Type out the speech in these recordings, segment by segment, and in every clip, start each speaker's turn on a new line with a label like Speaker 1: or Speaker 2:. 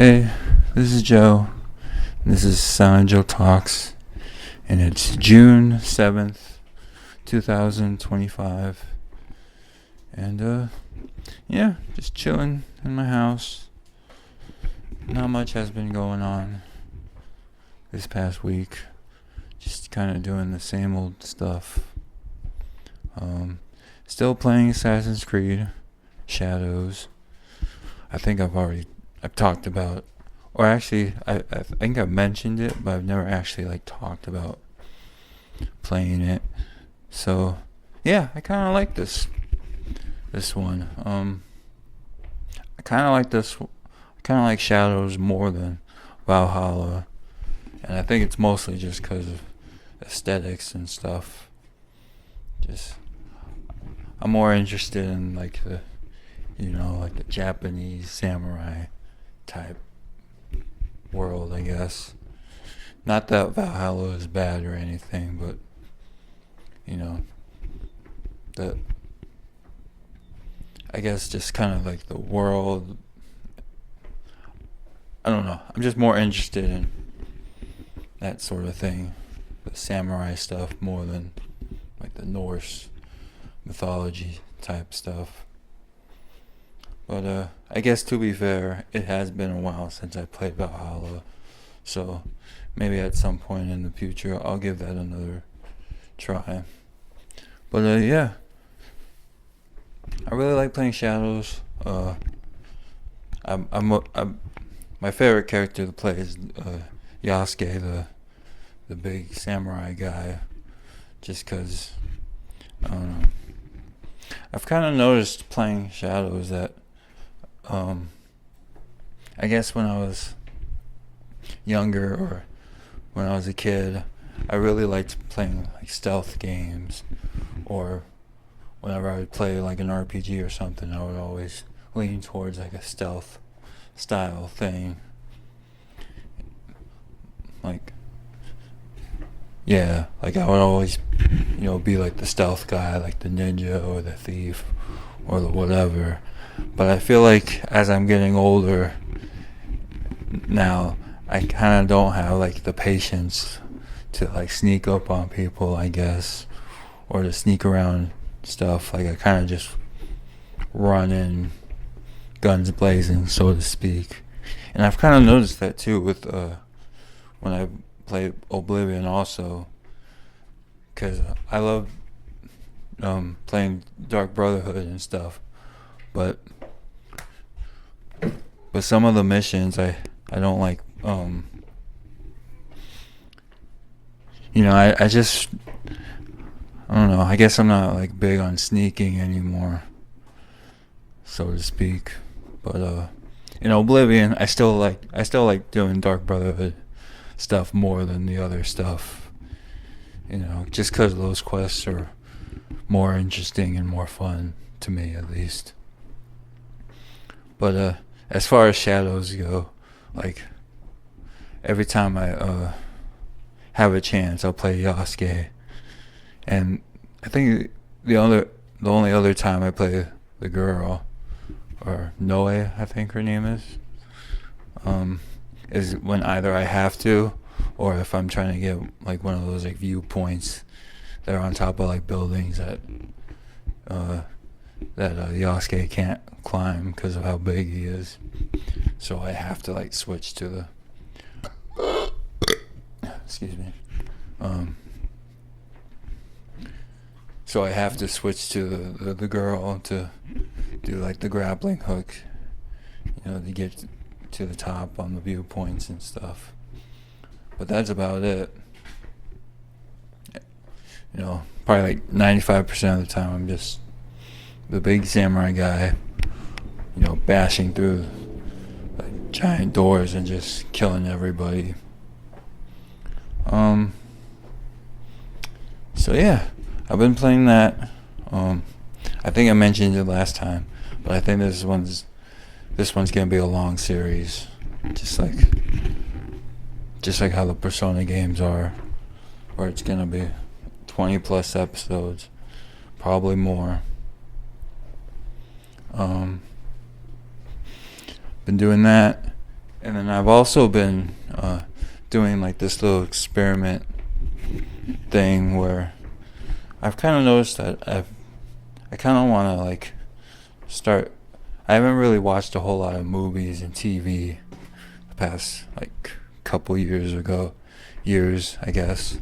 Speaker 1: Hey, this is Joe. This is Silent Joe Talks, and it's June 7th, 2025. And, yeah, just chilling in my house. Not much has been going on this past week. Just kind of doing the same old stuff. Still playing Assassin's Creed Shadows. I think I've talked about, or actually, I think I've mentioned it, but I've never actually talked about playing it. So, yeah, I kind of like this one. I kind of like Shadows more than Valhalla, and I think it's mostly just because of aesthetics and stuff. I'm more interested in the the Japanese samurai type world, I guess. Not that Valhalla is bad or anything, but the I guess just kind of the world. I don't know. I'm just more interested in that sort of thing, the samurai stuff, more than the Norse mythology type stuff. But I guess to be fair, it has been a while since I played Valhalla, so maybe at some point in the future I'll give that another try. But yeah, I really like playing Shadows. I'm my favorite character to play is Yasuke, the big samurai guy, just 'cause I don't know. I've kind of noticed playing Shadows that I guess when I was younger or when I was a kid, I really liked playing stealth games, or whenever I would play an RPG or something, I would always lean towards a stealth style thing. I would always, be the stealth guy, the ninja or the thief or the whatever. But I feel as I'm getting older now, I kind of don't have the patience to sneak up on people, I guess, or to sneak around stuff. I kind of just run in guns blazing, so to speak. And I've kind of noticed that too with when I play Oblivion also, because I love playing Dark Brotherhood and stuff, but some of the missions I don't like. I just, I don't know. I guess I'm not big on sneaking anymore, so to speak. But in Oblivion, I still like doing Dark Brotherhood stuff more than the other stuff. Just because those quests are more interesting and more fun to me, at least. But as far as Shadows go, every time I have a chance, I'll play Yasuke. And I think the only other time I play the girl, or Noe, I think her name is when either I have to, or if I'm trying to get one of those viewpoints that are on top of buildings that Yasuke can't climb because of how big he is. So I have to switch to the excuse me. So I have to switch to the girl to do the grappling hook, to get to the top on the viewpoints and stuff. But that's about it. Probably 95% of the time I'm just the big samurai guy, bashing through giant doors and just killing everybody. So yeah, I've been playing that. I think I mentioned it last time, but I think this one's gonna be a long series, just like how the Persona games are, where it's gonna be 20 plus episodes, probably more. Been doing that, And then I've also been doing like this little experiment thing where I've kind of noticed that I kind of want to like start. I haven't really watched a whole lot of movies and TV the past like couple years, I guess.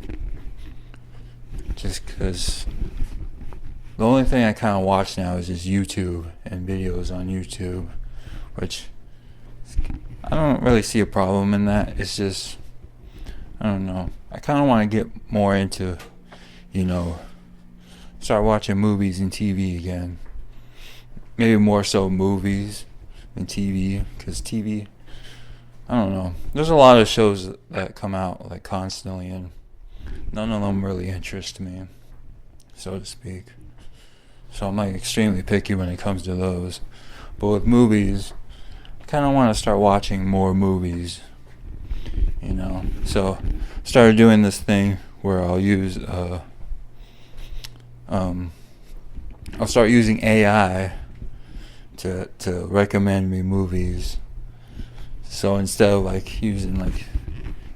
Speaker 1: Just because the only thing I kind of watch now is just YouTube and videos on YouTube, which I don't really see a problem in that. It's just, I don't know. I kind of want to get more into, start watching movies and TV again. Maybe more so movies than TV, because TV, I don't know. There's a lot of shows that come out like constantly, and none of them really interest me, so to speak. So I'm like extremely picky when it comes to those. But with movies, I kind of want to start watching more movies, So started doing this thing where I'll start using AI to recommend me movies. So instead of like using like,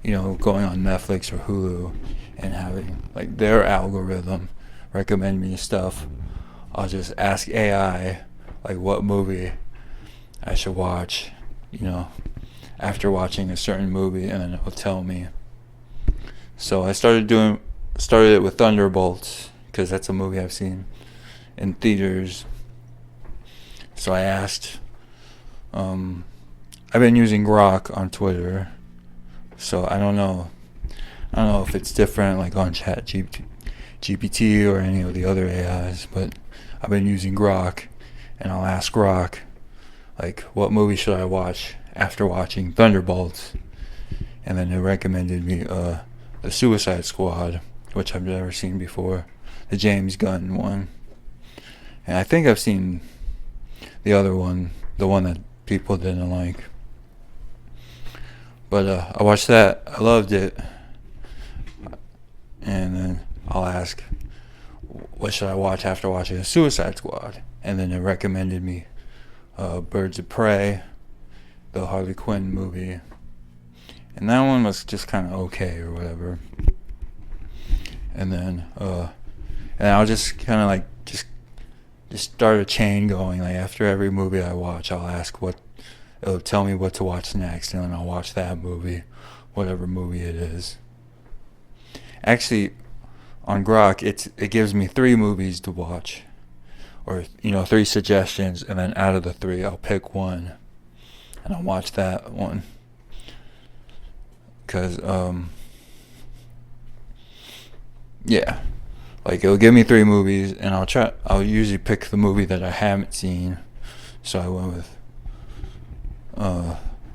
Speaker 1: going on Netflix or Hulu and having like their algorithm recommend me stuff, I'll just ask AI like what movie I should watch, after watching a certain movie, and then it'll tell me. So I started it with Thunderbolts, because that's a movie I've seen in theaters. So I asked, I've been using Grok on Twitter, so I don't know if it's different like on ChatGPT or any of the other AIs, but I've been using Grok, and I'll ask Grok like what movie should I watch after watching Thunderbolts, and then it recommended me the Suicide Squad, which I've never seen before, the James Gunn one, and I think I've seen the other one, the one that people didn't like. But I watched that. I loved it. And then I'll ask, what should I watch after watching the Suicide Squad? And then it recommended me Birds of Prey, the Harley Quinn movie. And that one was just kind of okay or whatever. And then I'll just kind of like just start a chain going. Like after every movie I watch, I'll ask it'll tell me what to watch next, and then I'll watch that movie, whatever movie it is. Actually, on Grok, it gives me 3 movies to watch, or 3 suggestions, and then out of the 3, I'll pick one, and I'll watch that one. Cause yeah, like it'll give me 3 movies, and I'll usually pick the movie that I haven't seen. So I went with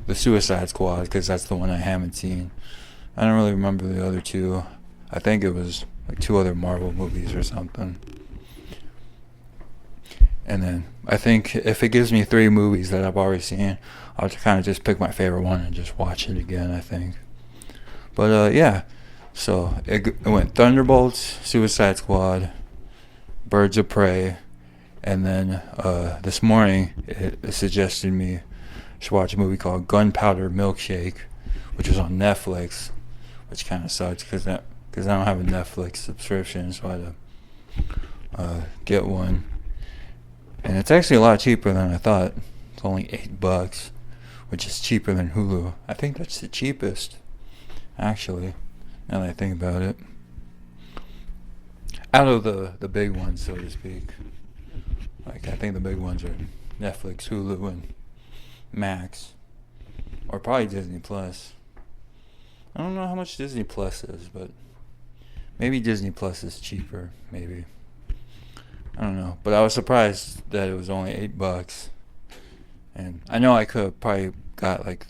Speaker 1: the Suicide Squad, because that's the one I haven't seen. I don't really remember the other 2. I think it was like 2 other Marvel movies or something. And then I think if it gives me 3 movies that I've already seen, I'll kind of just pick my favorite one and just watch it again, I think. But yeah, so it went Thunderbolts, Suicide Squad, Birds of Prey, and then this morning it suggested me I should watch a movie called Gunpowder Milkshake, which is on Netflix, which kind of sucks because I don't have a Netflix subscription, so I had to get one. And it's actually a lot cheaper than I thought. It's only $8, which is cheaper than Hulu. I think that's the cheapest, actually, now that I think about it. Out of the big ones, so to speak. Like, I think the big ones are Netflix, Hulu, and Max. Or probably Disney Plus. I don't know how much Disney Plus is, but maybe Disney Plus is cheaper, maybe. I don't know. But I was surprised that it was only $8. And I know I could have probably got like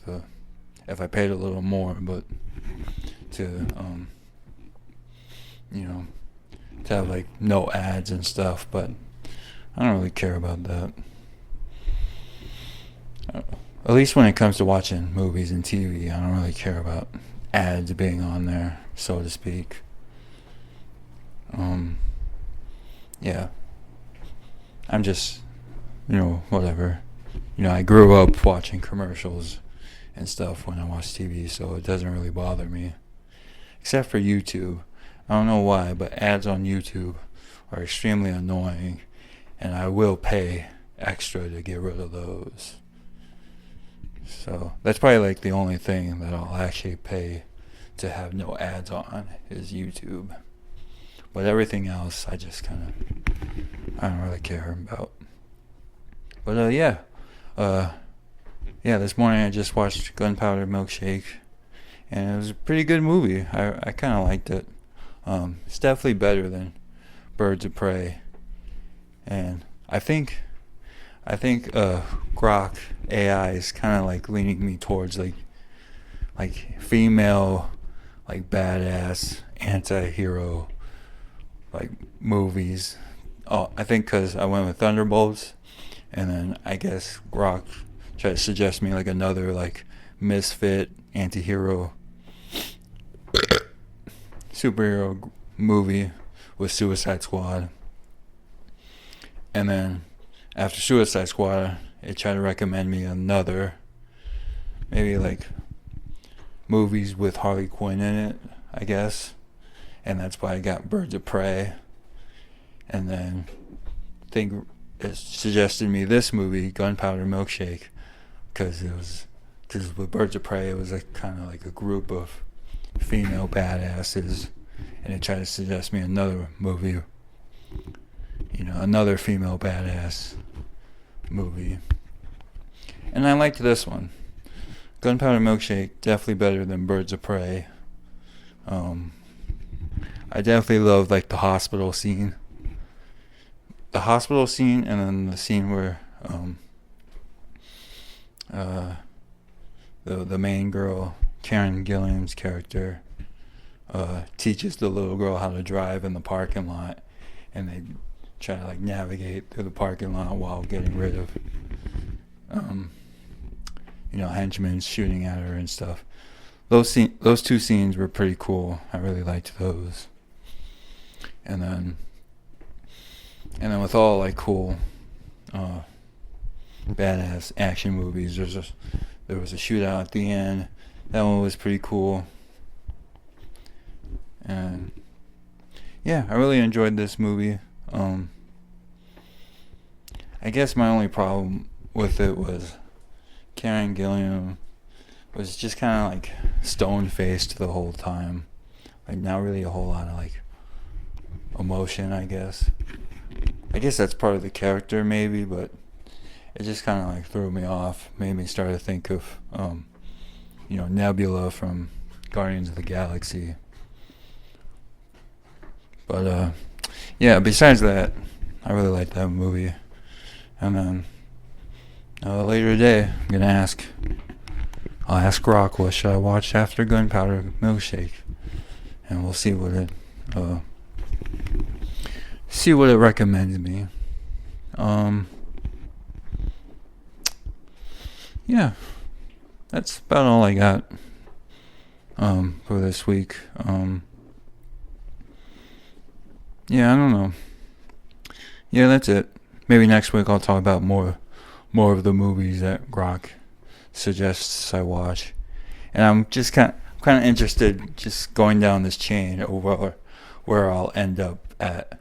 Speaker 1: if I paid a little more, but to to have like no ads and stuff, but I don't really care about that. At least when it comes to watching movies and TV, I don't really care about ads being on there, so to speak. Yeah. I'm just, whatever. I grew up watching commercials and stuff when I watch TV, so it doesn't really bother me. Except for YouTube. I don't know why, but ads on YouTube are extremely annoying, and I will pay extra to get rid of those. So that's probably like the only thing that I'll actually pay to have no ads on is YouTube. But everything else I just I don't really care about. But yeah, this morning I just watched Gunpowder Milkshake, and it was a pretty good movie. I kind of liked it. It's definitely better than Birds of Prey, and I think Grok AI is kind of like leaning me towards like female, like badass anti-hero like movies. Oh, I think because I went with Thunderbolts, and then I guess Grok tried to suggest me like another like misfit anti-hero superhero movie with Suicide Squad. And then after Suicide Squad, it tried to recommend me another, maybe like movies with Harley Quinn in it, I guess. And that's why I got Birds of Prey. And then I think it suggested me this movie, Gunpowder Milkshake, because with Birds of Prey, it was like kind of like a group of female badasses, and it tried to suggest me another movie, another female badass movie. And I liked this one. Gunpowder Milkshake, definitely better than Birds of Prey. I definitely love like the hospital scene. And then the scene where the main girl, Karen Gillan's character, teaches the little girl how to drive in the parking lot, and they try to like navigate through the parking lot while getting rid of henchmen shooting at her and stuff. Those two scenes were pretty cool. I really liked those. And then with all like cool badass action movies, there was a shootout at the end. That one was pretty cool. And yeah, I really enjoyed this movie. I guess my only problem with it was Karen Gillan was just kind of like stone-faced the whole time. Like not really a whole lot of like emotion, I guess. I guess that's part of the character maybe, but it just kind of like threw me off. Made me start to think of Nebula from Guardians of the Galaxy. But yeah, besides that, I really liked that movie. And then later today, I'll ask Grok what should I watch after Gunpowder Milkshake, and we'll see what it recommends me. Yeah, that's about all I got for this week. Yeah, I don't know. Yeah, that's it. Maybe next week I'll talk about more of the movies that Grok suggests I watch. And I'm just kind of interested just going down this chain over where I'll end up at,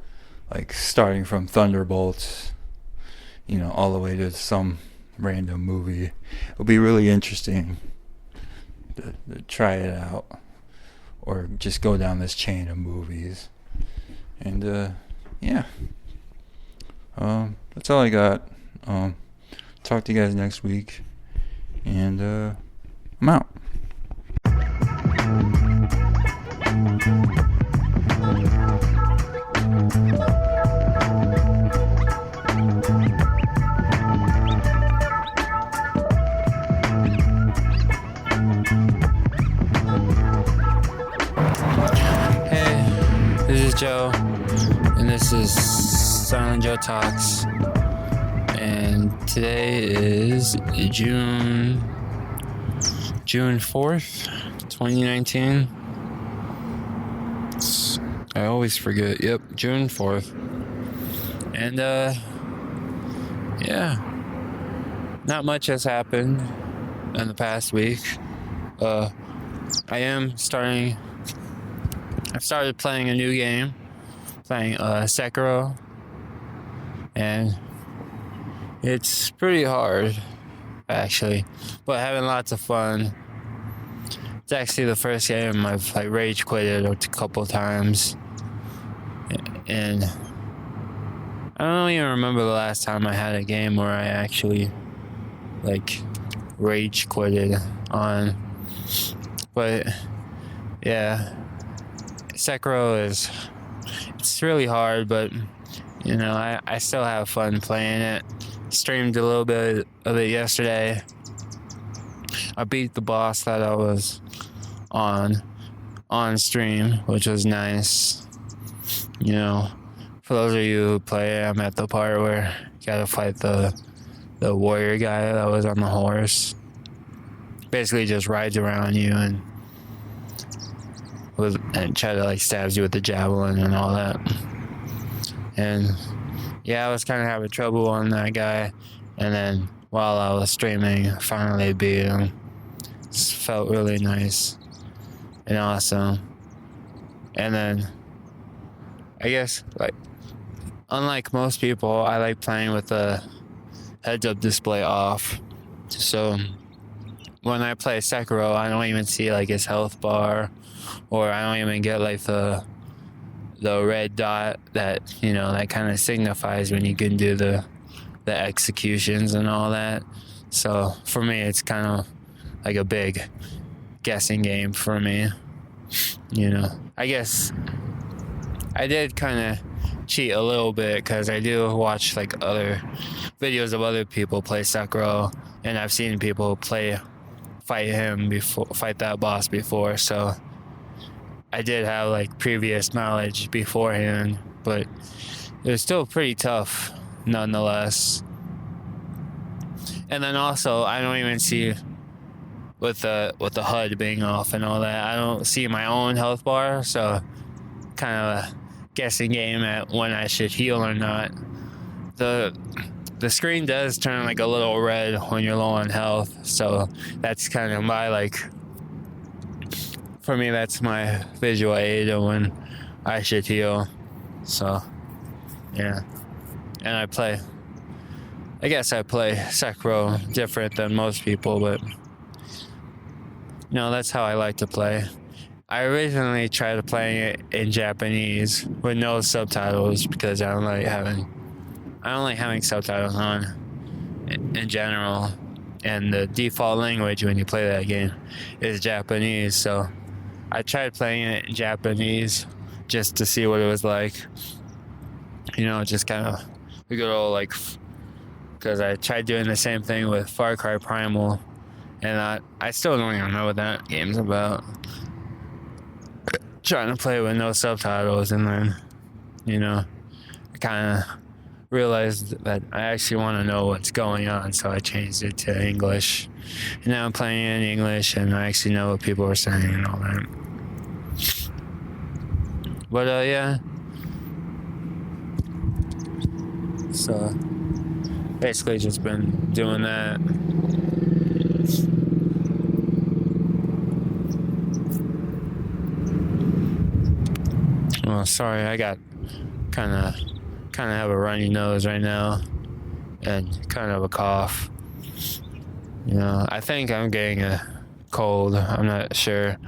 Speaker 1: like starting from Thunderbolts, all the way to some random movie. It'll be really interesting to try it out, or just go down this chain of movies. And yeah, that's all I got. Talk to you guys next week, and I'm out.
Speaker 2: Hey, this is Joe, and this is Silent Joe Talks. And today is June 4th, 2019. I always forget. Yep, June 4th. And yeah, not much has happened. in the past week. I am starting. I started playing a new game, playing Sekiro, and it's pretty hard, actually, but having lots of fun. It's actually the first game I've like rage quitted a couple times, and I don't even remember the last time I had a game where I actually like rage quitted on. But yeah, Sekiro it's really hard, but you know, I still have fun playing it. Streamed a little bit of it yesterday. I beat the boss that I was on stream, which was nice. You know, for those of you who play, I'm at the part where you gotta fight the warrior guy that was on the horse. Basically just rides around you and try to like stabs you with the javelin and all that. And yeah, I was kind of having trouble on that guy, and then while I was streaming, I finally beat him. It felt really nice and awesome. And then I guess like unlike most people, I like playing with the heads-up display off. So when I play Sekiro, I don't even see like his health bar, or I don't even get like the red dot that, you know, that kind of signifies when you can do the executions and all that. So for me, it's kind of like a big guessing game for me. You know, I guess I did kind of cheat a little bit because I do watch like other videos of other people play Sekiro, and I've seen people fight that boss before, so I did have like previous knowledge beforehand, but it was still pretty tough nonetheless. And then also, I don't even see with the HUD being off and all that, I don't see my own health bar, so kind of a guessing game at when I should heal or not. The screen does turn like a little red when you're low on health, so that's kind of my like, for me, that's my visual aid of when I should heal. So yeah, and I guess I play Sekiro different than most people, but you know, that's how I like to play. I originally tried playing it in Japanese with no subtitles because I don't like having subtitles on in general, and the default language when you play that game is Japanese, so I tried playing it in Japanese just to see what it was like. You know, just kind of the good old like, because I tried doing the same thing with Far Cry Primal, and I still don't even know what that game's about. Trying to play with no subtitles, and then, you know, I kind of realized that I actually want to know what's going on, so I changed it to English. And now I'm playing in English, and I actually know what people are saying and all that. But yeah. So basically just been doing that. Well, sorry, I got kind of have a runny nose right now and kind of a cough. You know, I think I'm getting a cold. I'm not sure.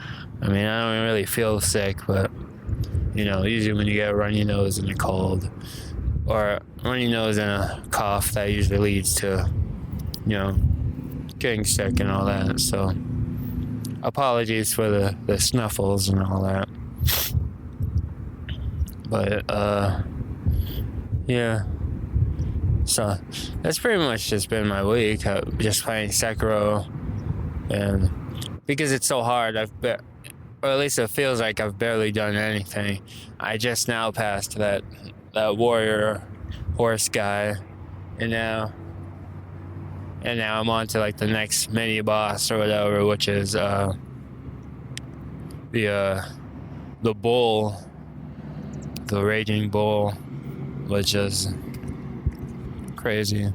Speaker 2: I mean, I don't really feel sick, but you know, usually when you get a runny nose and a cold, or a runny nose and a cough, that usually leads to, you know, getting sick and all that. So apologies for the snuffles and all that. But yeah, so that's pretty much just been my week, just playing Sekiro. And because it's so hard, or at least it feels like I've barely done anything. I just now passed that warrior horse guy, and now I'm on to like the next mini boss or whatever, which is the bull, the raging bull, which is crazy.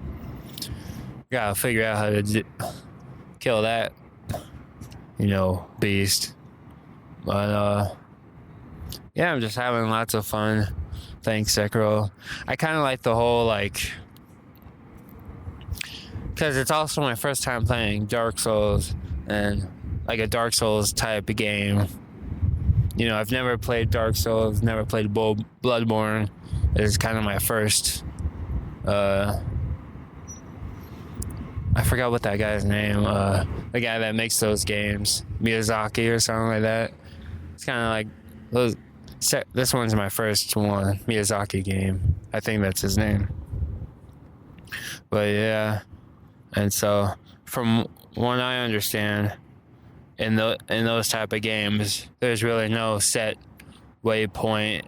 Speaker 2: Gotta figure out how to kill that, beast. But yeah, I'm just having lots of fun. Thanks, Sekiro. I kind of like the whole because it's also my first time playing Dark Souls and like a Dark Souls type of game. I've never played Dark Souls, never played Bloodborne. It's kind of my first. I forgot what that guy's name. The guy that makes those games, Miyazaki or something like that. It's kind of like those. This one's my first one, Miyazaki game. I think that's his name. But yeah, and so from what I understand, in those type of games, there's really no set waypoint.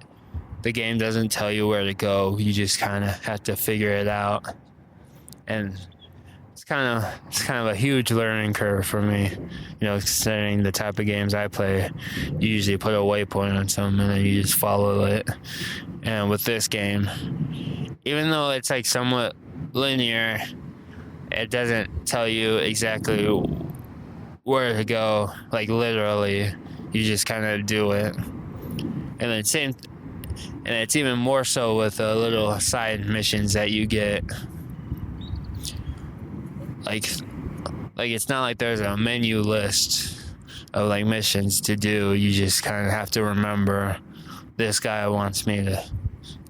Speaker 2: The game doesn't tell you where to go. You just kind of have to figure it out, and it's kind of a huge learning curve for me. Considering the type of games I play, you usually put a waypoint on something and then you just follow it. And with this game, even though it's like somewhat linear, it doesn't tell you exactly where to go, like literally. You just kind of do it. And then and it's even more so with the little side missions that you get. Like it's not like there's a menu list of like missions to do. You just kind of have to remember, this guy wants me to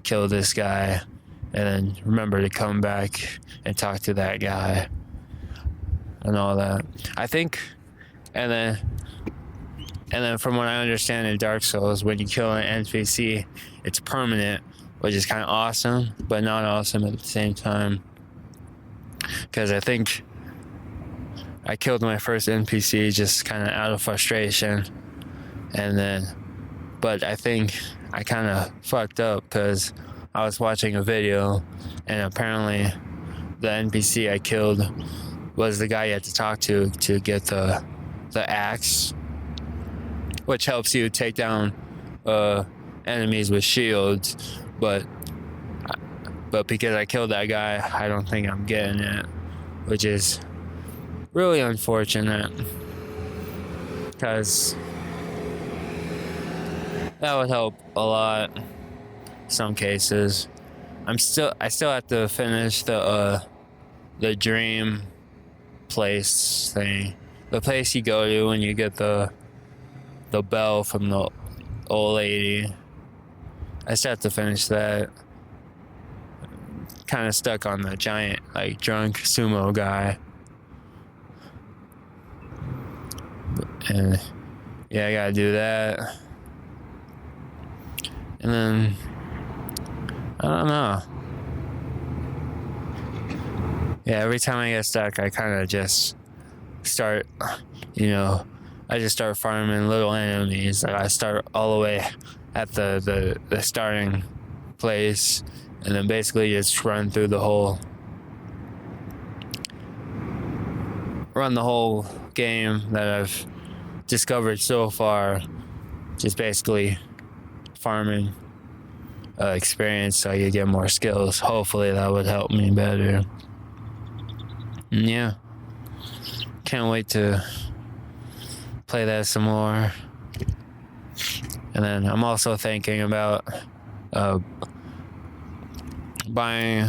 Speaker 2: kill this guy, and then remember to come back and talk to that guy and all that. I think, and then from what I understand in Dark Souls, when you kill an NPC, it's permanent, which is kind of awesome, but not awesome at the same time. Because I think I killed my first NPC just kind of out of frustration, but I think I kind of fucked up because I was watching a video, and apparently the NPC I killed was the guy you had to talk to get the axe, which helps you take down enemies with shields, but because I killed that guy, I don't think I'm getting it, which is really unfortunate, because that would help a lot in some cases. I still have to finish the dream place thing, the place you go to when you get the bell from the old lady. I still have to finish that. Kind of stuck on the giant, like, drunk sumo guy. And yeah, I gotta do that. And then I don't know. Yeah, every time I get stuck, I kind of just start, I just start farming little enemies. Like, I start all the way at the starting place, and then basically just run the whole game that I've discovered so far, just basically farming experience so you get more skills. Hopefully that would help me better. And yeah, can't wait to play that some more. And then I'm also thinking about buying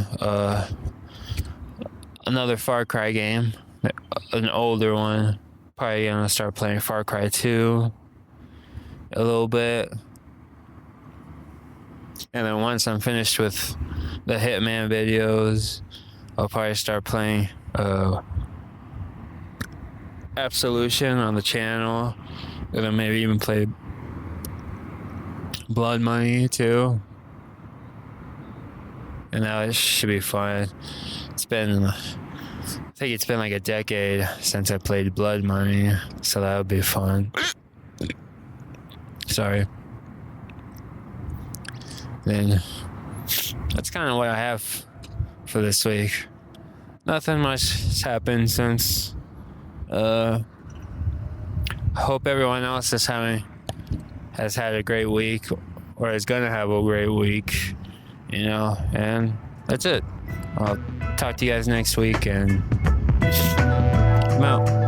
Speaker 2: another Far Cry game, an older one. Probably gonna start playing Far Cry 2 a little bit. And then once I'm finished with the Hitman videos, I'll probably start playing Absolution on the channel. And then maybe even play Blood Money too. And that should be fun. I think it's been like a decade since I played Blood Money, so that would be fun. Sorry. Then that's kind of what I have for this week. Nothing much has happened since. I hope everyone else has had a great week, or is gonna have a great week, and that's it. I'll talk to you guys next week, and I'm out.